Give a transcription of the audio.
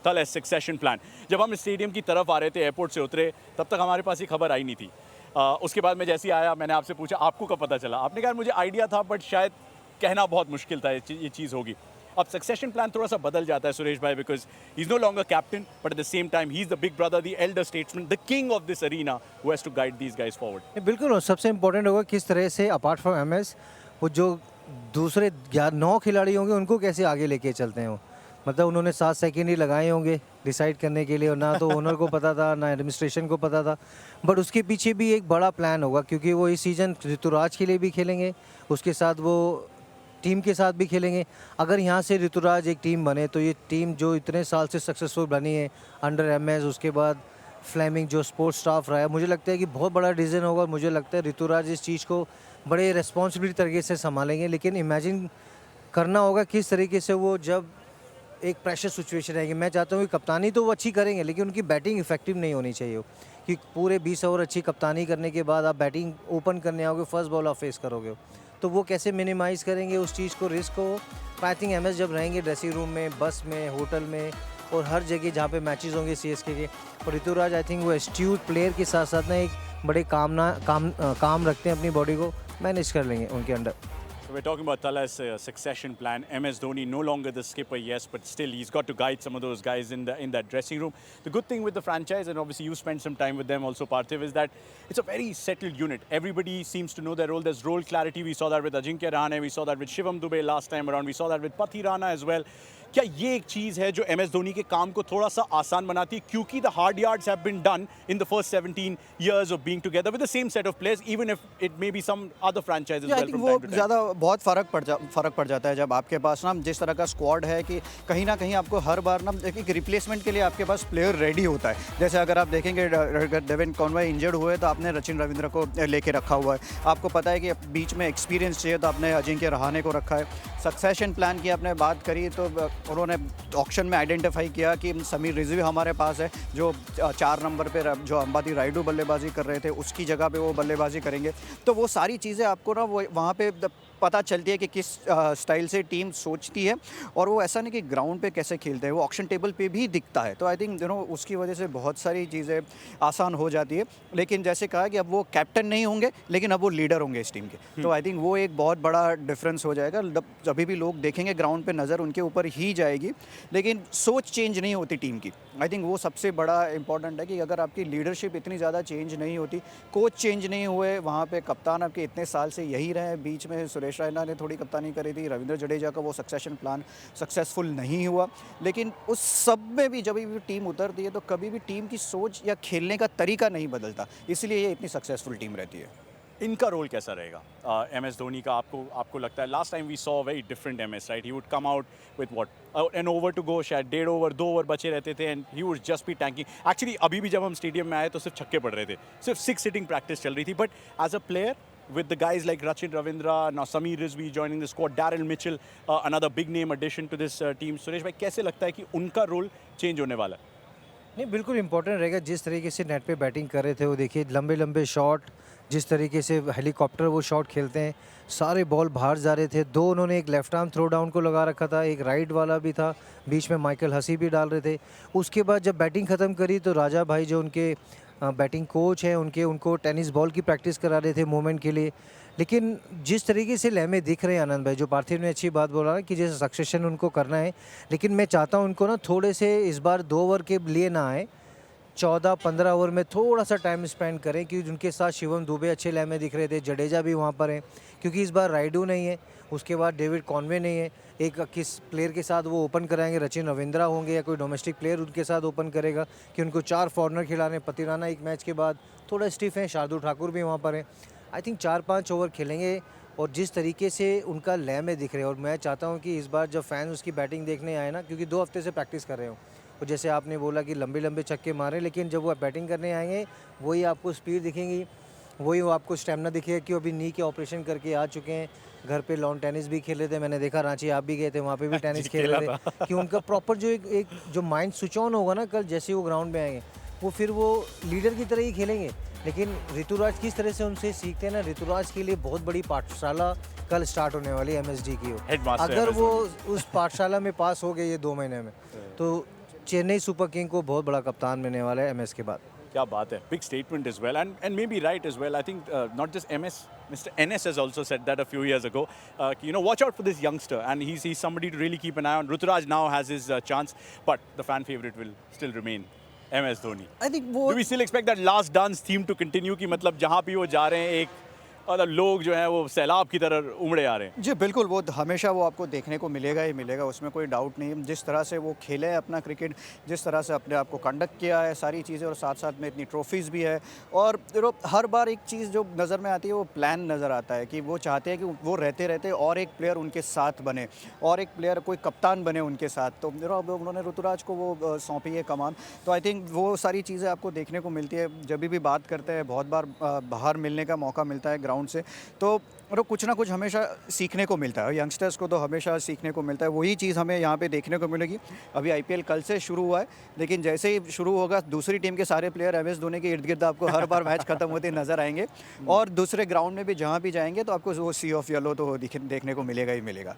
Thales succession plan. जब हम stadium की तरफ आ रहे थे, एयरपोर्ट से उतरे, तब तक हमारे पास ये खबर आई नहीं थी। उसके बाद मैं जैसे ही आया, मैंने आपसे पूछा आपको कब पता चला? आपने कहा मुझे आइडिया था, बट शायद कहना बहुत मुश्किल था ये चीज़ होगी। अब सक्सेशन प्लान थोड़ा सा बदल जाता है सुरेश भाई, because he is no longer captain, but at the same time he is the big brother, the elder statesman, the king of this arena who has to guide these guys forward. बिल्कुल, और सबसे important होगा किस तरह से apart from MS वो जो दूसरे 9 खिलाड़ी होंगे उनको कैसे आगे लेके चलते हैं वो। मतलब उन्होंने 7 सेकंड ही लगाए होंगे डिसाइड करने के लिए, और ना तो ओनर को पता था ना एडमिनिस्ट्रेशन को पता था, बट उसके पीछे भी एक बड़ा प्लान होगा, क्योंकि वो इस सीज़न ऋतुराज के लिए भी खेलेंगे, उसके साथ वो टीम के साथ भी खेलेंगे। अगर यहाँ से ऋतुराज एक टीम बने तो ये टीम जो इतने साल से सक्सेसफुल बनी है अंडर एमएस, उसके बाद फ्लेमिंग जो स्पोर्ट्स स्टाफ रहा है, मुझे लगता है कि बहुत बड़ा डिसीजन होगा। मुझे लगता है ऋतुराज इस चीज़ को बड़े रिस्पॉन्सिबिलिटी तरीके से संभालेंगे, लेकिन इमेजिन करना होगा किस तरीके से वो जब एक प्रेशर सिचुएशन रहेगी। मैं चाहता हूँ कि कप्तानी तो वो अच्छी करेंगे, लेकिन उनकी बैटिंग इफेक्टिव नहीं होनी चाहिए कि पूरे 20 ओवर अच्छी कप्तानी करने के बाद आप बैटिंग ओपन करने आओगे, फर्स्ट बॉल आप फेस करोगे, तो वो कैसे मिनिमाइज़ करेंगे उस चीज़ को, रिस्क को। आई थिंक एमएस जब रहेंगे ड्रेसिंग रूम में, बस में, होटल में और हर जगह जहाँ पे मैचेस होंगे सीएसके के, और ऋतुराज आई थिंक वो एस्ट्यूट प्लेयर के साथ साथ ना एक बड़े काम रखते हैं, अपनी बॉडी को मैनेज कर लेंगे उनके under. So we're talking about Thales' succession plan. MS Dhoni no longer the skipper, yes, but still he's got to guide some of those guys in that dressing room. The good thing with the franchise, and obviously you spent some time with them also, Parthiv, is that it's a very settled unit. Everybody seems to know their role. There's role clarity. We saw that with Ajinkya Rahane, we saw that with Shivam Dube last time around, we saw that with Pathi Rana as well. क्या ये एक चीज़ है जो MS Dhoni के काम को थोड़ा सा आसान बनाती है, क्योंकि the hard yards have been done in the first 17 years of being together with the same set of players, even if it may be some other franchises as well from time to time. ज़्यादा बहुत फ़र्क पड़ जाता है जब आपके पास ना जिस तरह का स्क्वाड है कि कहीं ना कहीं आपको हर बार ना एक रिप्लेसमेंट के लिए आपके पास प्लेयर रेडी होता है। जैसे अगर आप देखेंगे अगर डेविन कॉनवे इंजर्ड हुए तो आपने रचिन रविंद्र को लेके रखा हुआ है। आपको पता है कि बीच में एक्सपीरियंस चाहिए तो आपने अजिंक्य रहाणे को रखा है। सक्सेशन प्लान की आपने बात करी तो उन्होंने ऑक्शन में आइडेंटिफाई किया कि समीर रिजवी हमारे पास है जो 4 नंबर पे जो अंबाती रायडू बल्लेबाजी कर रहे थे उसकी जगह पे वो बल्लेबाजी करेंगे। तो वो सारी चीज़ें आपको ना वो वहाँ पे पता चलती है कि किस स्टाइल से टीम सोचती है, और वो ऐसा नहीं कि ग्राउंड पे कैसे खेलते हैं, वो ऑक्शन टेबल पे भी दिखता है। तो आई थिंक उसकी वजह से बहुत सारी चीज़ें आसान हो जाती है। लेकिन जैसे कहा कि अब वो कैप्टन नहीं होंगे, लेकिन अब वो लीडर होंगे इस टीम के, तो आई थिंक वो एक बहुत बड़ा डिफरेंस हो जाएगा। जब भी लोग देखेंगे ग्राउंड पे नज़र उनके ऊपर ही जाएगी, लेकिन सोच चेंज नहीं होती टीम की। आई थिंक वो सबसे बड़ा इंपॉर्टेंट है कि अगर आपकी लीडरशिप इतनी ज़्यादा चेंज नहीं होती, कोच चेंज नहीं हुए, वहाँ पे कप्तान आपके इतने साल से यही रहे, बीच में सुरेश रैना ने थोड़ी कप्तानी करी थी, रविंद्र जडेजा का वो सक्सेशन प्लान सक्सेसफुल नहीं हुआ, लेकिन उस सब में भी जब भी टीम उतरती है तो कभी भी टीम की सोच या खेलने का तरीका नहीं बदलता, इसलिए ये इतनी सक्सेसफुल टीम रहती है। इनका रोल कैसा रहेगा एमएस धोनी का? आपको लगता है last time we saw very different MS, right? He would come out with what an over to go, शायद 1.5 ओवर 2 ओवर बचे रहते थे, and he would just be tanking. Actually अभी भी जब हम स्टेडियम में आए तो सिर्फ छक्के पड़ रहे थे, सिर्फ 6 सिटिंग प्रैक्टिस चल रही थी, but as a player with the guys like Rachin Ravindra, now Sameer Rizvi joining the squad, Daryl Mitchell, another big name addition to this team. Suresh भाई, कैसे लगता है कि उनका रोल चेंज होने वाला है? नहीं, बिल्कुल इंपॉर्टेंट रहेगा। जिस तरीके से नेट पे बैटिंग कर रहे थे वो देखिए, लंबे लंबे शॉट, जिस तरीके से हेलीकॉप्टर वो शॉट खेलते हैं, सारे बॉल बाहर जा रहे थे। 2 उन्होंने एक लेफ्ट आर्म थ्रो डाउन को लगा रखा था, एक राइट वाला भी था, बीच में माइकल हसी भी डाल रहे थे। उसके बाद जब बैटिंग ख़त्म करी तो राजा भाई जो उनके बैटिंग कोच हैं उनको टेनिस बॉल की प्रैक्टिस करा रहे थे मूवमेंट के लिए। लेकिन जिस तरीके से लहमे दिख रहे हैं आनंद भाई, जो पार्थिव ने अच्छी बात बोला कि जैसे सक्सेशन उनको करना है, लेकिन मैं चाहता हूँ उनको ना थोड़े से इस बार 2 ओवर के लिए ना आए, 14-15 ओवर में थोड़ा सा टाइम स्पेंड करें, क्योंकि उनके साथ शिवम दुबे अच्छे लय में दिख रहे थे, जडेजा भी वहाँ पर हैं, क्योंकि इस बार राइडू नहीं है, उसके बाद डेविड कॉनवे नहीं है। एक किस प्लेयर के साथ वो ओपन कराएंगे, रचिन रविंद्रा होंगे या कोई डोमेस्टिक प्लेयर उनके साथ ओपन करेगा, कि उनको 4 फॉरनर खिलाने। पति राना एक मैच के बाद थोड़ा स्टिफ है, शार्दुल ठाकुर भी वहाँ पर हैं। आई थिंक 4-5 ओवर खेलेंगे, और जिस तरीके से उनका लय में दिख रहे हैं, और मैं चाहता हूँ कि इस बार जब फैन उसकी बैटिंग देखने आए ना, क्योंकि 2 हफ्ते से प्रैक्टिस कर रहे हो, और जैसे आपने बोला कि लंबे लंबे छक्के मारे, लेकिन जब वो बैटिंग करने आएंगे वही आपको स्पीड दिखेंगी, वही वो आपको स्टेमिना दिखेगा, कि अभी नी के ऑपरेशन करके आ चुके हैं। घर पे लॉन टेनिस भी खेल रहे थे, मैंने देखा रांची आप भी गए थे, वहाँ पे भी टेनिस खेल रहे थे, कि उनका प्रॉपर जो एक जो माइंड स्विच ऑन होगा ना कल जैसे वो ग्राउंड में आएंगे, वो फिर वो लीडर की तरह ही खेलेंगे। लेकिन ऋतुराज किस तरह से उनसे सीखते हैं ना, ऋतुराज के लिए बहुत बड़ी पाठशाला कल स्टार्ट होने वाली है एमएसडी की। अगर वो उस पाठशाला में पास हो गए ये 2 महीने में, तो चेन्नई सुपर किंग को बहुत बड़ा कप्तान मिलने वाला है एमएस के बाद। क्या बात है, big statement as well, and maybe right as well. I think not just MS, Mr. NS has also said that a few years ago. Watch out for this youngster, and he's somebody to really keep an eye on. Ruturaj now has his chance, but the fan favorite will still remain MS Dhoni. I think Do वो we still expect that last dance theme to continue? कि मतलब जहाँ भी वो जा रहे हैं एक लोग जो हैं वो सैलाब की तरह उमड़े आ रहे हैं। जी बिल्कुल, वो हमेशा वो आपको देखने को मिलेगा ही मिलेगा, उसमें कोई डाउट नहीं है। जिस तरह से वो खेले हैं अपना क्रिकेट, जिस तरह से अपने आप को कंडक्ट किया है, सारी चीज़ें, और साथ साथ में इतनी ट्रॉफीज़ भी है। और हर बार एक चीज़ जो नज़र में आती है वो प्लान नज़र आता है कि वो चाहते हैं कि वो रहते रहते और एक प्लेयर उनके साथ बने, और एक प्लेयर कोई कप्तान बने उनके साथ। तो अब उन्होंने ऋतुराज को वो सौंपी है कमान, तो आई थिंक वो सारी चीज़ें आपको देखने को मिलती है। जब भी बात करते हैं, बहुत बार बाहर मिलने का मौका मिलता है ग्राउंड से, तो कुछ ना कुछ हमेशा सीखने को मिलता है। यंगस्टर्स को तो हमेशा सीखने को मिलता है, वही चीज़ हमें यहाँ पे देखने को मिलेगी। अभी आईपीएल कल से शुरू हुआ है, लेकिन जैसे ही शुरू होगा दूसरी टीम के सारे प्लेयर एमएस धोनी के इर्द गिर्द आपको हर बार मैच खत्म होते नजर आएंगे, और दूसरे ग्राउंड में भी जहाँ भी जाएंगे तो आपको वो सी ऑफ येलो तो देखने को मिलेगा ही मिलेगा।